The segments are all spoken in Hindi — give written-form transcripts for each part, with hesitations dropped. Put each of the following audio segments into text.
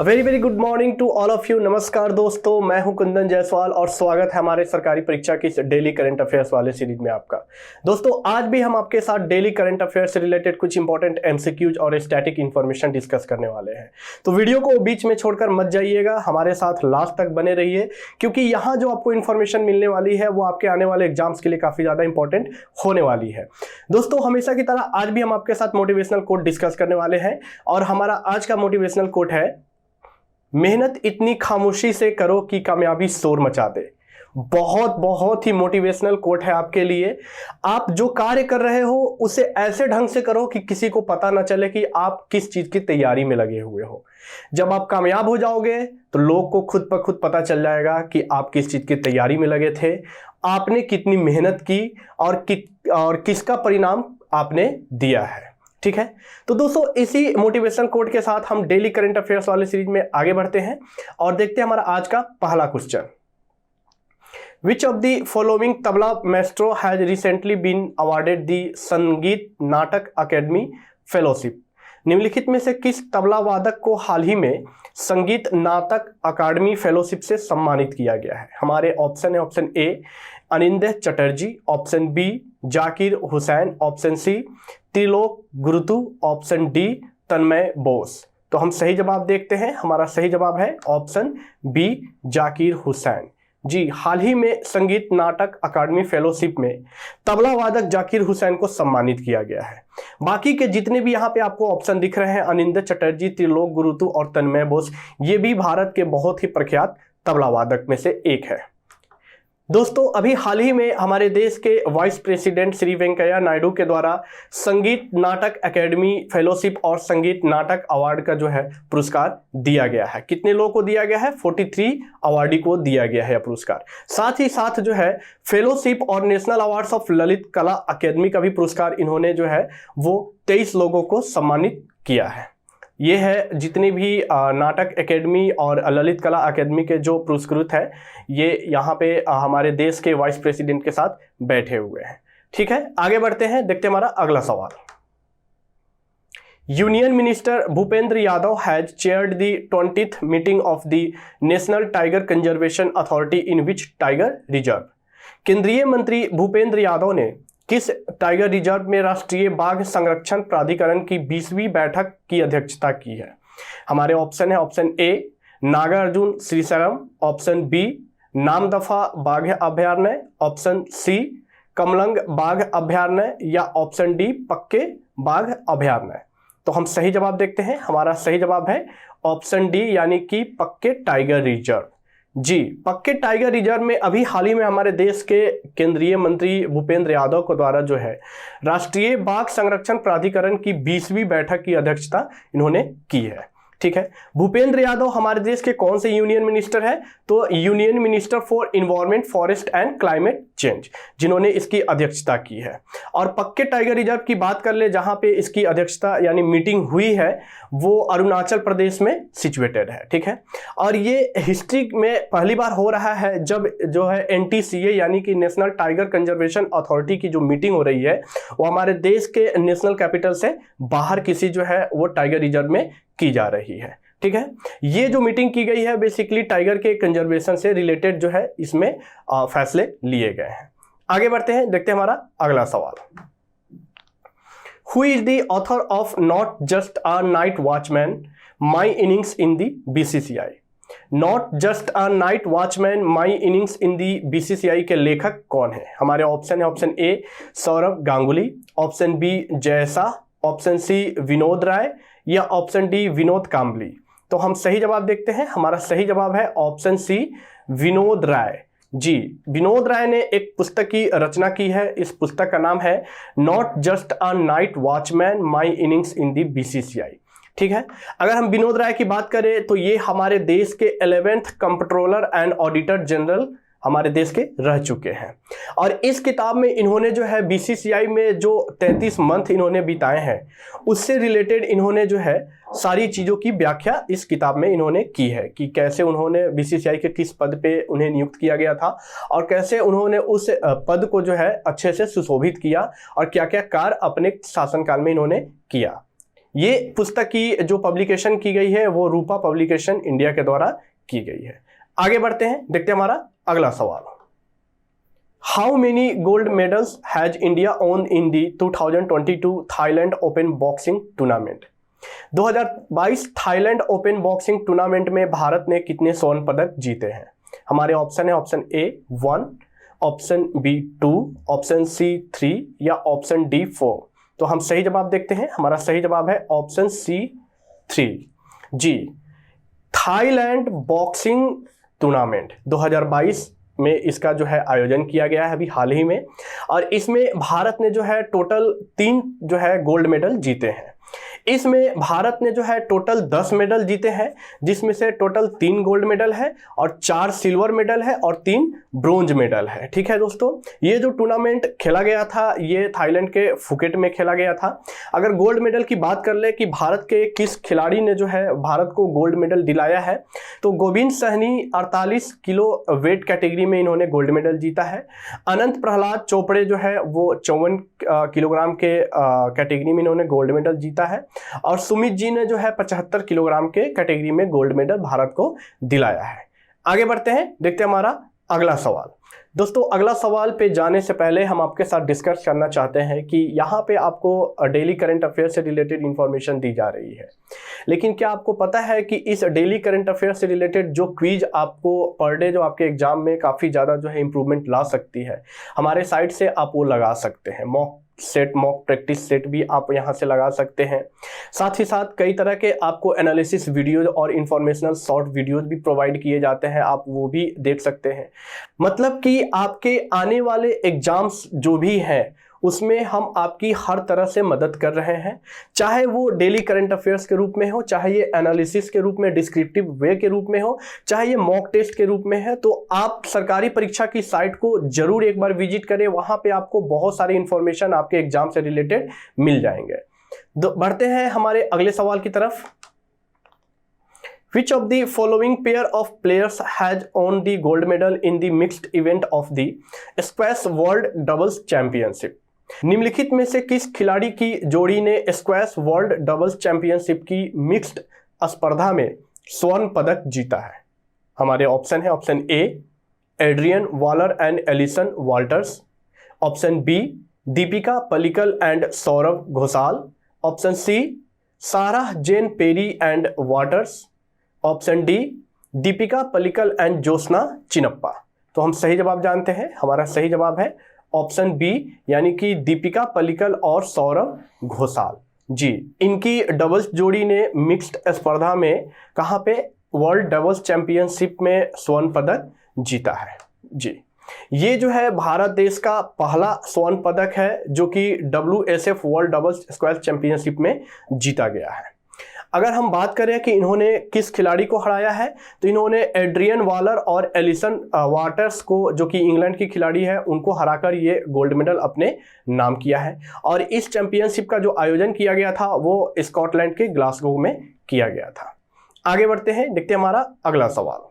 Very very good morning to all of you. नमस्कार दोस्तों, मैं हूं कुंदन जायसवाल और स्वागत है हमारे सरकारी परीक्षा की डेली करंट अफेयर्स वाले सीरीज में आपका। दोस्तों आज भी हम आपके साथ डेली करंट अफेयर्स से रिलेटेड कुछ इंपॉर्टेंट एमसीक्यूज और स्टैटिक इंफॉर्मेशन डिस्कस करने वाले हैं। तो वीडियो को बीच में छोड़कर मत जाइएगा, हमारे साथ लास्ट तक बने रहिए क्योंकि यहाँ जो आपको इन्फॉर्मेशन मिलने वाली है वो आपके आने वाले एग्जाम्स के लिए काफी ज्यादा इंपॉर्टेंट होने वाली है। दोस्तों हमेशा की तरह आज भी हम आपके साथ मोटिवेशनल कोट डिस्कस करने वाले हैं और हमारा आज का मोटिवेशनल कोट है, मेहनत इतनी खामोशी से करो कि कामयाबी शोर मचा दे। बहुत ही मोटिवेशनल कोट है आपके लिए। आप जो कार्य कर रहे हो उसे ऐसे ढंग से करो कि किसी को पता ना चले कि आप किस चीज की तैयारी में लगे हुए हो। जब आप कामयाब हो जाओगे तो लोग को खुद ब खुद पता चल जाएगा कि आप किस चीज की तैयारी में लगे थे, आपने कितनी मेहनत की और किसका परिणाम आपने दिया है। ठीक है, तो दोस्तों इसी मोटिवेशनल कोट के साथ हम डेली करंट अफेयर्स वाले सीरीज में आगे बढ़ते हैं और देखते हैं हमारा आज का पहला question. Which of the following tabla maestro has recently been awarded the Sangeet Natak academy fellowship. निम्नलिखित में से किस तबला वादक को हाल ही में संगीत नाटक अकादमी फेलोशिप से सम्मानित किया गया है? हमारे ऑप्शन है, option A Anindya Chatterjee, option B Zakir Hussain, option C Trilok Gurtu, option D Tanmay Bose. तो हम सही जवाब देखते हैं। हमारा सही जवाब है ऑप्शन बी जाकिर हुसैन। जी, हाल ही में संगीत नाटक अकादमी फेलोशिप में तबला वादक जाकिर हुसैन को सम्मानित किया गया है। बाकी के जितने भी यहाँ पे आपको ऑप्शन दिख रहे हैं, अनिंदय चटर्जी, त्रिलोक गुरुतु और तन्मय बोस, ये भी भारत के बहुत ही प्रख्यात तबला वादक में से एक है। दोस्तों अभी हाल ही में हमारे देश के वाइस प्रेसिडेंट श्री वेंकैया नायडू के द्वारा संगीत नाटक एकेडमी फेलोशिप और संगीत नाटक अवार्ड का जो है पुरस्कार दिया गया है। कितने लोगों को दिया गया है? 43 अवार्डी को दिया गया है पुरस्कार। साथ ही साथ जो है फेलोशिप और नेशनल अवार्ड्स ऑफ ललित कला अकेडमी का भी पुरस्कार इन्होंने जो है वो 23 लोगों को सम्मानित किया है। ये है जितने भी नाटक एकेडमी और ललित कला अकेडमी के जो पुरस्कृत है, ये यहाँ पे हमारे देश के वाइस प्रेसिडेंट के साथ बैठे हुए हैं। ठीक है, आगे बढ़ते हैं, देखते हैं हमारा अगला सवाल। Union minister Bhupendra Yadav has chaired the 20th meeting of the national tiger conservation authority in which tiger reserve. केंद्रीय मंत्री भूपेंद्र यादव ने किस टाइगर रिजर्व में राष्ट्रीय बाघ संरक्षण प्राधिकरण की 20वीं बैठक की अध्यक्षता की है? हमारे ऑप्शन है, option A Nagarjuna Srisailam, option B Namdapha बाघ अभयारण्य, ऑप्शन सी कमलंग बाघ अभयारण्य या ऑप्शन डी पक्के बाघ अभयारण्य। तो हम सही जवाब देखते हैं। हमारा सही जवाब है ऑप्शन डी यानी कि पक्के टाइगर रिजर्व। जी, पक्के टाइगर रिजर्व में अभी हाल ही में हमारे देश के केंद्रीय मंत्री भूपेंद्र यादव के द्वारा जो है राष्ट्रीय बाघ संरक्षण प्राधिकरण की 20वीं बैठक की अध्यक्षता इन्होंने की है। ठीक है, भूपेंद्र यादव हमारे देश के कौन से यूनियन मिनिस्टर है? तो union minister for environment, forest and climate change, जिन्होंने इसकी अध्यक्षता की है। और पक्के टाइगर रिजर्व की बात कर ले, जहां पे इसकी अध्यक्षता यानी मीटिंग हुई है, वो अरुणाचल प्रदेश में सिचुएटेड है। ठीक है, और ये हिस्ट्री में पहली बार हो रहा है जब जो है NTCA यानी कि नेशनल टाइगर कंजर्वेशन अथॉरिटी की जो मीटिंग हो रही है वो हमारे देश के नेशनल कैपिटल से बाहर किसी जो है वो टाइगर रिजर्व में की जा रही है। ठीक है, ये जो मीटिंग की गई है बेसिकली टाइगर के कंजर्वेशन से रिलेटेड जो है इसमें फैसले लिए गए हैं। आगे बढ़ते हैं, देखते हैं हमारा अगला सवाल। Who is the author of not just a night watchman my innings in the BCCI? Not just a night watchman my innings in the BCCI के लेखक कौन है? हमारे ऑप्शन है, option A Sourav Ganguly, option B जयसा, ऑप्शन सी विनोद राय या ऑप्शन डी विनोद कांबली। तो हम सही जवाब देखते हैं। हमारा सही जवाब है ऑप्शन सी विनोद राय। जी, विनोद राय ने एक पुस्तक की रचना की है। इस पुस्तक का नाम है not just a night watchman my innings in the BCCI। ठीक है, अगर हम विनोद राय की बात करें तो ये हमारे देश के 11th comptroller and auditor general हमारे देश के रह चुके हैं। और इस किताब में इन्होंने जो है BCCI में जो 33 मंथ इन्होंने बिताए हैं उससे रिलेटेड इन्होंने जो है सारी चीज़ों की व्याख्या इस किताब में इन्होंने की है कि कैसे उन्होंने BCCI के किस पद पे उन्हें नियुक्त किया गया था और कैसे उन्होंने उस पद को जो है अच्छे से सुशोभित किया और क्या क्या कार्य अपने शासनकाल में इन्होंने किया। ये पुस्तक की जो पब्लिकेशन की गई है वो रूपा पब्लिकेशन इंडिया के द्वारा की गई है। आगे बढ़ते हैं, देखते हैं हमारा अगला सवाल। How many gold medals has India own in the 2022 Thailand open boxing tournament? 2022 Thailand open boxing tournament में भारत ने कितने स्वर्ण पदक जीते हैं? हमारे ऑप्शन है option A 1, option B 2, option C 3 या ऑप्शन डी 4। तो हम सही जवाब देखते हैं। हमारा सही जवाब है ऑप्शन सी 3। जी, थाईलैंड बॉक्सिंग टूर्नामेंट 2022 में इसका जो है आयोजन किया गया है अभी हाल ही में, और इसमें भारत ने जो है टोटल 3 जो है गोल्ड मेडल जीते हैं। इसमें भारत ने जो है टोटल 10 मेडल जीते हैं, जिसमें से टोटल 3 गोल्ड मेडल है और 4 सिल्वर मेडल है और 3 ब्रोंज मेडल है। ठीक है दोस्तों, ये जो टूर्नामेंट खेला गया था ये थाईलैंड के फुकेट में खेला गया था। अगर गोल्ड मेडल की बात कर ले कि भारत के किस खिलाड़ी ने जो है भारत को गोल्ड मेडल दिलाया है, तो Govind Sahni 48 kilo weight category में इन्होंने गोल्ड मेडल जीता है। अनंत प्रहलाद चोपड़े जो है वो 54 किलोग्राम के कैटेगरी में इन्होंने गोल्ड मेडल जीता है, और सुमित जी ने जो है 75 किलोग्राम के कैटेगरी में गोल्ड मेडल भारत को दिलाया है। आगे बढ़ते हैं, देखते हैं हमारा अगला सवाल। दोस्तों, अगला सवाल पे जाने से पहले हम आपके साथ डिस्कस करना चाहते हैं कि यहाँ पे आपको डेली करंट अफेयर से रिलेटेड इंफॉर्मेशन दी जा रही है, लेकिन क्या आपको पता है कि इस डेली करंट अफेयर से रिलेटेड जो क्विज आपको पर डे जो आपके एग्जाम में काफ़ी ज़्यादा जो है इंप्रूवमेंट ला सकती है, हमारे साइट से आप वो लगा सकते हैं। मॉक प्रैक्टिस सेट भी आप यहाँ से लगा सकते हैं। साथ ही साथ कई तरह के आपको एनालिसिस वीडियोज और इंफॉर्मेशनल शॉर्ट वीडियोज भी प्रोवाइड किए जाते हैं, आप वो भी देख सकते हैं। मतलब कि आपके आने वाले एग्जाम्स जो भी हैं उसमें हम आपकी हर तरह से मदद कर रहे हैं, चाहे वो डेली करंट अफेयर्स के रूप में हो, चाहे ये एनालिसिस के रूप में, डिस्क्रिप्टिव वे के रूप में हो, चाहे ये मॉक टेस्ट के रूप में है। तो आप सरकारी परीक्षा की साइट को जरूर एक बार विजिट करें, वहां पे आपको बहुत सारी इंफॉर्मेशन आपके एग्जाम से रिलेटेड मिल जाएंगे। बढ़ते हैं हमारे अगले सवाल की तरफ। Which of the following pair of players has won the gold medal in the mixed event of the Squash World Doubles Championship? निम्नलिखित में से किस खिलाड़ी की जोड़ी ने स्क्वैश वर्ल्ड डबल्स चैंपियनशिप की मिक्स्ड स्पर्धा में स्वर्ण पदक जीता है? हमारे ऑप्शन है option A Adrian Waller and Alison Walters, option B Dipika Pallikal and Saurav Ghosal, option C Sarah Jane Perry and Waters, option D Dipika Pallikal and Joshna Chinappa. तो हम सही जवाब जानते हैं। हमारा सही जवाब है ऑप्शन बी, यानी कि दीपिका पल्लिकल और सौरभ घोषाल। जी, इनकी डबल्स जोड़ी ने मिक्स्ड स्पर्धा में कहाँ पे वर्ल्ड डबल्स चैंपियनशिप में स्वर्ण पदक जीता है। जी, ये जो है भारत देश का पहला स्वर्ण पदक है जो कि WSF world doubles squash championship में जीता गया है। अगर हम बात करें कि इन्होंने किस खिलाड़ी को हराया है, तो इन्होंने एड्रियन वॉलर और एलिसन वाटर्स को, जो कि इंग्लैंड की खिलाड़ी है, उनको हराकर ये गोल्ड मेडल अपने नाम किया है। और इस चैंपियनशिप का जो आयोजन किया गया था वो स्कॉटलैंड के ग्लासगो में किया गया था। आगे बढ़ते हैं, देखते हैं हमारा अगला सवाल।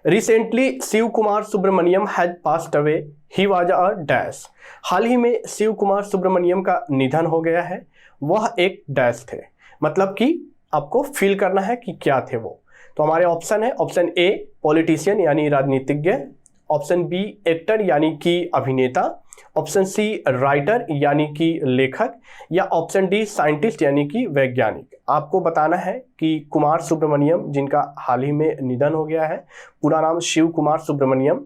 Recently Shiv Kumar Subramaniam has passed away, he was a dash. हाल ही में शिव कुमार सुब्रमण्यम का निधन हो गया है, वह एक डैश थे। मतलब कि आपको फील करना है कि क्या थे वो। तो हमारे ऑप्शन है ऑप्शन ए पॉलिटिशियन यानी राजनीतिज्ञ, ऑप्शन बी एक्टर यानी कि अभिनेता, ऑप्शन सी राइटर यानी कि लेखक, या ऑप्शन डी साइंटिस्ट यानी कि वैज्ञानिक। आपको बताना है कि कुमार सुब्रमण्यम, जिनका हाल ही में निधन हो गया है, पूरा नाम शिव कुमार सुब्रमण्यम,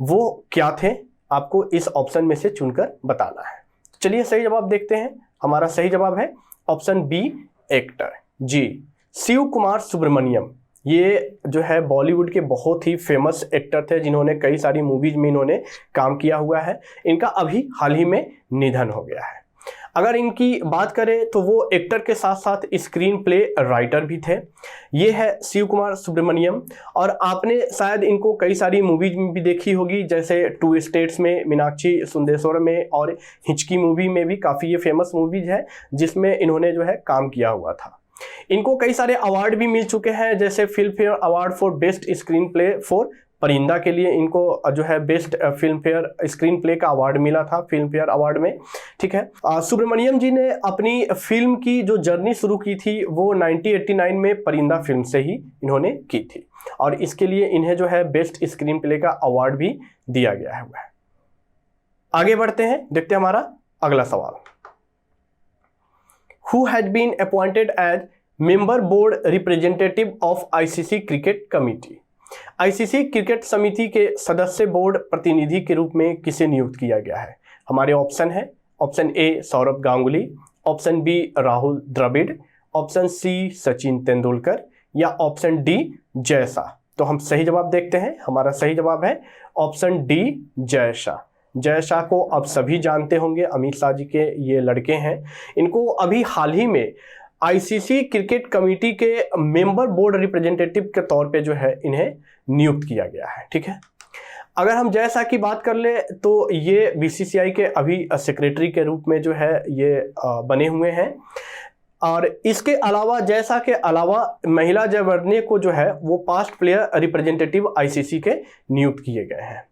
वो क्या थे, आपको इस ऑप्शन में से चुनकर बताना है। चलिए सही जवाब देखते हैं। हमारा सही जवाब है ऑप्शन बी एक्टर। जी, शिव कुमार सुब्रमण्यम ये जो है बॉलीवुड के बहुत ही फेमस एक्टर थे, जिन्होंने कई सारी मूवीज में इन्होंने काम किया हुआ है। इनका अभी हाल ही में निधन हो गया है। अगर इनकी बात करें तो वो एक्टर के साथ साथ स्क्रीन प्ले राइटर भी थे। ये है शिव कुमार सुब्रमण्यम, और आपने शायद इनको कई सारी मूवीज में भी देखी होगी, जैसे 2 स्टेट्स में, मीनाक्षी सुंदेश्वर में, और हिचकी मूवी में भी काफ़ी ये फेमस मूवीज है जिसमें इन्होंने जो है काम किया हुआ था। इनको कई सारे अवार्ड भी मिल चुके हैं, जैसे film fair award for best screen play for परिंदा के लिए इनको जो है best film fair screen play का अवार्ड मिला था फिल्म फेयर अवार्ड में, ठीक है। सुब्रमण्यम जी ने अपनी फिल्म की जो जर्नी शुरू की थी वो 1989 में परिंदा फिल्म से ही इन्होंने की थी, और इसके लिए इन्हें जो है बेस्ट स्क्रीन प्ले का अवार्ड भी दिया गया है। आगे बढ़ते हैं, देखते हैं हमारा अगला सवाल। Who had been appointed as member board representative of ICC cricket committee? ICC cricket समिति के सदस्य बोर्ड प्रतिनिधि के रूप में किसे नियुक्त किया गया है? हमारे ऑप्शन है, option A Sourav Ganguly, option B Rahul Dravid, option C Sachin Tendulkar या ऑप्शन डी जय शाह। तो हम सही जवाब देखते हैं। हमारा सही जवाब है ऑप्शन डी जय शाह। जय शाह को अब सभी जानते होंगे, अमित शाह जी के ये लड़के हैं। इनको अभी हाल ही में आईसीसी क्रिकेट कमेटी के मेंबर बोर्ड रिप्रेजेंटेटिव के तौर पे जो है इन्हें नियुक्त किया गया है, ठीक है। अगर हम जय शाह की बात कर ले तो ये बीसीसीआई के अभी सेक्रेटरी के रूप में जो है ये बने हुए हैं, और इसके अलावा जय शाह के अलावा महिला जयवर्धने को जो है वो पास्ट प्लेयर रिप्रेजेंटेटिव आईसीसी के नियुक्त किए गए हैं।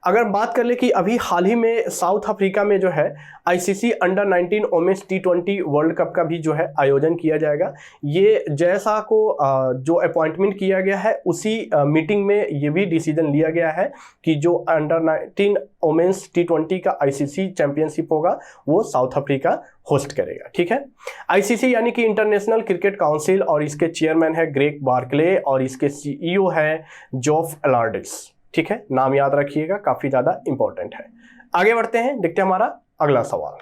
अगर बात कर ले कि अभी हाल ही में साउथ अफ्रीका में जो है ICC under 19 women's T20 world cup का भी जो है आयोजन किया जाएगा। ये जय शाह को जो अपॉइंटमेंट किया गया है उसी मीटिंग में ये भी डिसीजन लिया गया है कि जो अंडर 19 वोमेन्स T20 का आईसीसी चैंपियनशिप होगा वो साउथ अफ्रीका होस्ट करेगा, ठीक है। आईसीसी यानी कि इंटरनेशनल क्रिकेट काउंसिल, और इसके चेयरमैन है ग्रेग बार्कले और इसके सीईओ है जॉफ एलार्डिस, ठीक है। नाम याद रखिएगा, काफी ज्यादा इंपॉर्टेंट है। आगे बढ़ते हैं, देखते हैं हमारा अगला सवाल।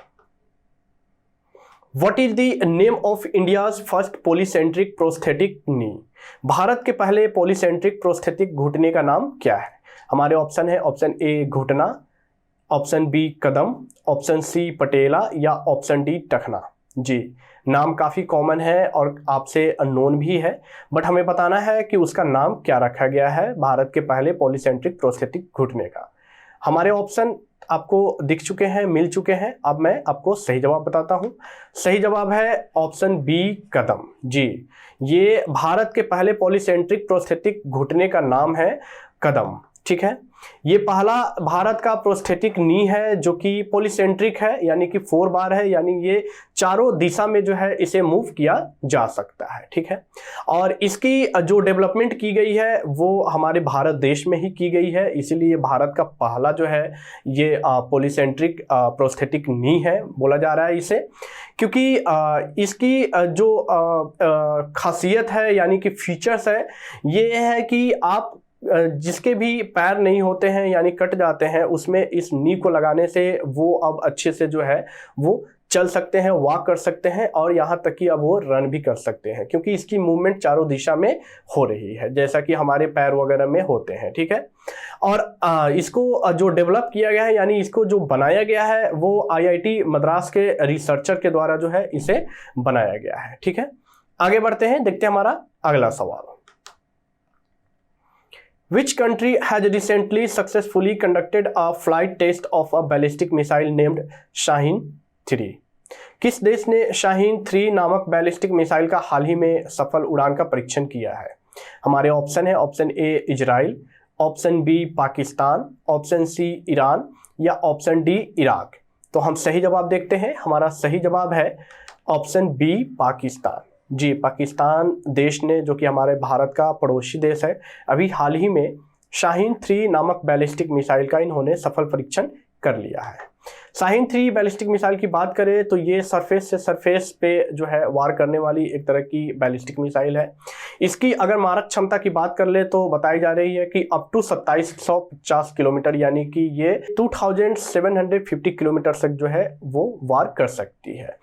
What is the name of India's first polycentric prosthetic knee? Bharat के पहले पॉलीसेंट्रिक प्रोस्थेटिक घुटने का नाम क्या है? हमारे ऑप्शन है, ऑप्शन ए घुटना, ऑप्शन बी कदम, ऑप्शन सी पटेला या ऑप्शन डी टखना। जी, नाम काफ़ी कॉमन है और आपसे अननोन भी है, बट हमें बताना है कि उसका नाम क्या रखा गया है भारत के पहले पॉलीसेंट्रिक प्रोस्थेटिक घुटने का। हमारे ऑप्शन आपको दिख चुके हैं, मिल चुके हैं। अब मैं आपको सही जवाब बताता हूं। सही जवाब है ऑप्शन बी कदम। जी, ये भारत के पहले पॉलीसेंट्रिक प्रोस्थेटिक घुटने का नाम है कदम, ठीक है। ये पहला भारत का प्रोस्थेटिक नी है जो कि पॉलीसेंट्रिक है, यानी कि 4 बार है, यानी ये चारों दिशा में जो है इसे मूव किया जा सकता है, ठीक है। और इसकी जो डेवलपमेंट की गई है वो हमारे भारत देश में ही की गई है, इसीलिए भारत का पहला जो है ये पॉलीसेंट्रिक प्रोस्थेटिक नी है बोला जा रहा है इसे, क्योंकि इसकी जो खासियत है यानी कि फीचर्स है ये है कि आप जिसके भी पैर नहीं होते हैं यानी कट जाते हैं, उसमें इस नी को लगाने से वो अब अच्छे से जो है वो चल सकते हैं, वॉक कर सकते हैं, और यहाँ तक कि अब वो रन भी कर सकते हैं, क्योंकि इसकी मूवमेंट चारों दिशा में हो रही है जैसा कि हमारे पैर वगैरह में होते हैं, ठीक है। और इसको जो डेवलप किया गया है यानी इसको जो बनाया गया है वो आईआईटी मद्रास के रिसर्चर के द्वारा जो है इसे बनाया गया है, ठीक है। आगे बढ़ते हैं, देखते हैं हमारा अगला सवाल। Which country has recently successfully conducted a flight test of a ballistic missile named Shaheen 3? किस देश ने शाहीन 3 नामक बैलिस्टिक मिसाइल का हाल ही में सफल उड़ान का परीक्षण किया है? हमारे ऑप्शन है, option A Israel, option B Pakistan, option C Iran या ऑप्शन डी इराक। तो हम सही जवाब देखते हैं। हमारा सही जवाब है ऑप्शन बी पाकिस्तान। जी, पाकिस्तान देश ने, जो कि हमारे भारत का पड़ोसी देश है, अभी हाल ही में शाहीन 3 नामक बैलिस्टिक मिसाइल का इन्होंने सफल परीक्षण कर लिया है। शाहीन 3 बैलिस्टिक मिसाइल की बात करें तो ये सरफेस से सरफेस पे जो है वार करने वाली एक तरह की बैलिस्टिक मिसाइल है। इसकी अगर मारक क्षमता की बात कर ले तो बताई जा रही है कि अप टू 2750 किलोमीटर यानी कि ये 2750 किलोमीटर तक जो है वो वार कर सकती है।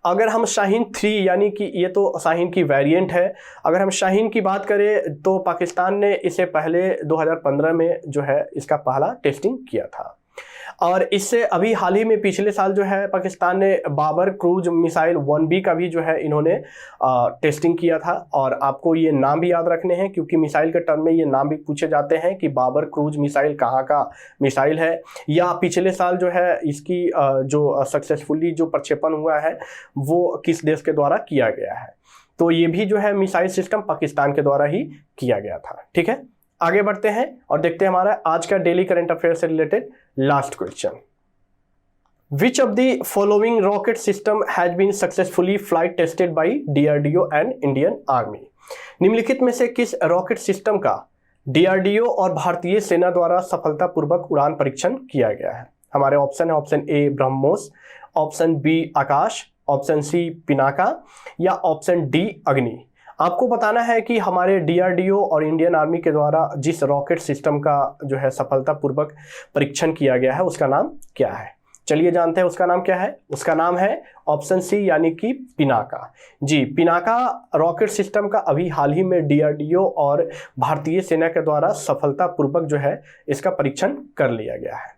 अगर हम शाहीन 3 यानी कि ये तो शाहीन की वेरिएंट है, अगर हम शाहीन की बात करें तो पाकिस्तान ने इसे पहले 2015 में जो है इसका पहला टेस्टिंग किया था, और इससे अभी हाल ही में पिछले साल जो है पाकिस्तान ने बाबर क्रूज मिसाइल 1B का भी जो है इन्होंने टेस्टिंग किया था। और आपको ये नाम भी याद रखने हैं क्योंकि मिसाइल के टर्म में ये नाम भी पूछे जाते हैं कि बाबर क्रूज मिसाइल कहाँ का मिसाइल है, या पिछले साल जो है इसकी जो सक्सेसफुली जो प्रक्षेपण हुआ है वो किस देश के द्वारा किया गया है। तो ये भी जो है मिसाइल सिस्टम पाकिस्तान के द्वारा ही किया गया था, ठीक है। आगे बढ़ते हैं और देखते हैं हमारा आज का डेली करंट अफेयर से related last question. Which of the following rocket system has been successfully flight tested by DRDO and Indian Army? निम्नलिखित में से किस रॉकेट सिस्टम का DRDO और भारतीय सेना द्वारा सफलतापूर्वक उड़ान परीक्षण किया गया है? हमारे ऑप्शन है option A BrahMos, option B Akash, option C Pinaka या ऑप्शन डी अग्नि। आपको बताना है कि हमारे DRDO और इंडियन आर्मी के द्वारा जिस रॉकेट सिस्टम का जो है सफलतापूर्वक परीक्षण किया गया है उसका नाम क्या है। चलिए जानते हैं उसका नाम क्या है। उसका नाम है ऑप्शन सी यानी कि पिनाका। जी, पिनाका रॉकेट सिस्टम का अभी हाल ही में DRDO और भारतीय सेना के द्वारा सफलतापूर्वक जो है इसका परीक्षण कर लिया गया है।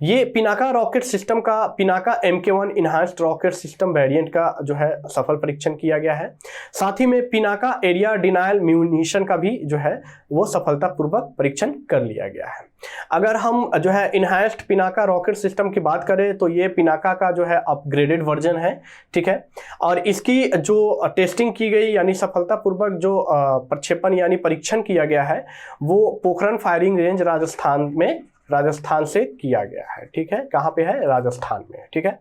ये पिनाका रॉकेट सिस्टम का Pinaka MK1 enhanced rocket system variant का जो है सफल परीक्षण किया गया है। साथ ही में पिनाका एरिया डिनायल म्यूनिशन का भी जो है वो सफलतापूर्वक परीक्षण कर लिया गया है। अगर हम जो है इनहांस्ड पिनाका रॉकेट सिस्टम की बात करें तो ये पिनाका का जो है अपग्रेडेड वर्जन है, ठीक है। और इसकी जो टेस्टिंग की गई यानी सफलतापूर्वक जो प्रक्षेपण यानी परीक्षण किया गया है वो पोखरण फायरिंग रेंज राजस्थान से किया गया है, ठीक है। कहाँ पे है? राजस्थान में, ठीक है।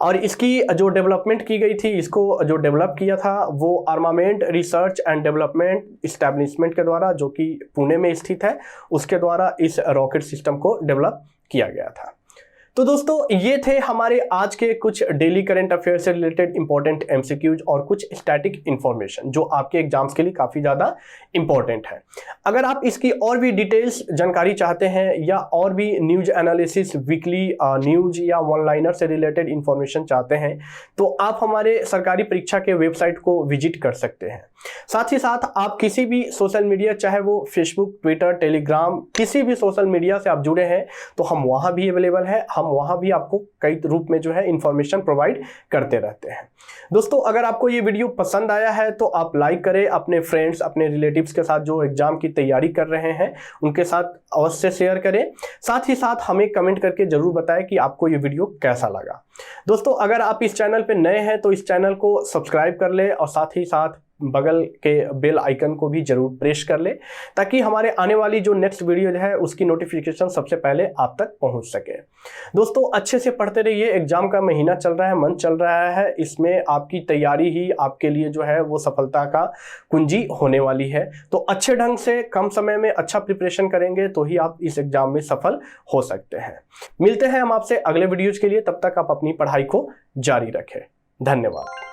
और इसकी जो डेवलपमेंट की गई थी, इसको जो डेवलप किया था वो armament research and development establishment के द्वारा, जो कि पुणे में स्थित है, उसके द्वारा इस रॉकेट सिस्टम को डेवलप किया गया था। तो दोस्तों ये थे हमारे आज के कुछ डेली करंट अफेयर से रिलेटेड इंपॉर्टेंट MCQs और कुछ स्टैटिक इंफॉर्मेशन जो आपके एग्जाम्स के लिए काफ़ी ज़्यादा इंपॉर्टेंट है। अगर आप इसकी और भी डिटेल्स जानकारी चाहते हैं या और भी न्यूज एनालिसिस, वीकली न्यूज या वन लाइनर से रिलेटेड इंफॉर्मेशन चाहते हैं तो आप हमारे सरकारी परीक्षा के वेबसाइट को विजिट कर सकते हैं। साथ ही साथ आप किसी भी सोशल मीडिया, चाहे वो फेसबुक, ट्विटर, टेलीग्राम, किसी भी सोशल मीडिया से आप जुड़े हैं तो हम वहाँ भी अवेलेबल है। हम वहाँ भी आपको कई रूप में जो है इंफॉर्मेशन प्रोवाइड करते रहते हैं। दोस्तों अगर आपको ये वीडियो पसंद आया है तो आप लाइक करें, अपने फ्रेंड्स, अपने रिलेटिव्स के साथ जो एग्जाम की तैयारी कर रहे हैं उनके साथ अवश्य शेयर करें। साथ ही साथ हमें कमेंट करके जरूर बताएं कि आपको ये वीडियो कैसा लगा। दोस्तों अगर आप इस चैनल पे नए हैं तो इस चैनल को सब्सक्राइब कर ले और साथ ही साथ बगल के बेल आइकन को भी जरूर प्रेस कर ले ताकि हमारे आने वाली जो नेक्स्ट वीडियो है उसकी नोटिफिकेशन सबसे पहले आप तक पहुंच सके। दोस्तों अच्छे से पढ़ते रहिए, एग्जाम का महीना चल रहा है, मंथ चल रहा है, इसमें आपकी तैयारी ही आपके लिए जो है वो सफलता का कुंजी होने वाली है। तो अच्छे ढंग से कम समय में अच्छा प्रिपरेशन करेंगे तो ही आप इस एग्जाम में सफल हो सकते हैं। मिलते हैं हम आपसे अगले वीडियोज के लिए, तब तक आप अपनी पढ़ाई को जारी रखें। धन्यवाद।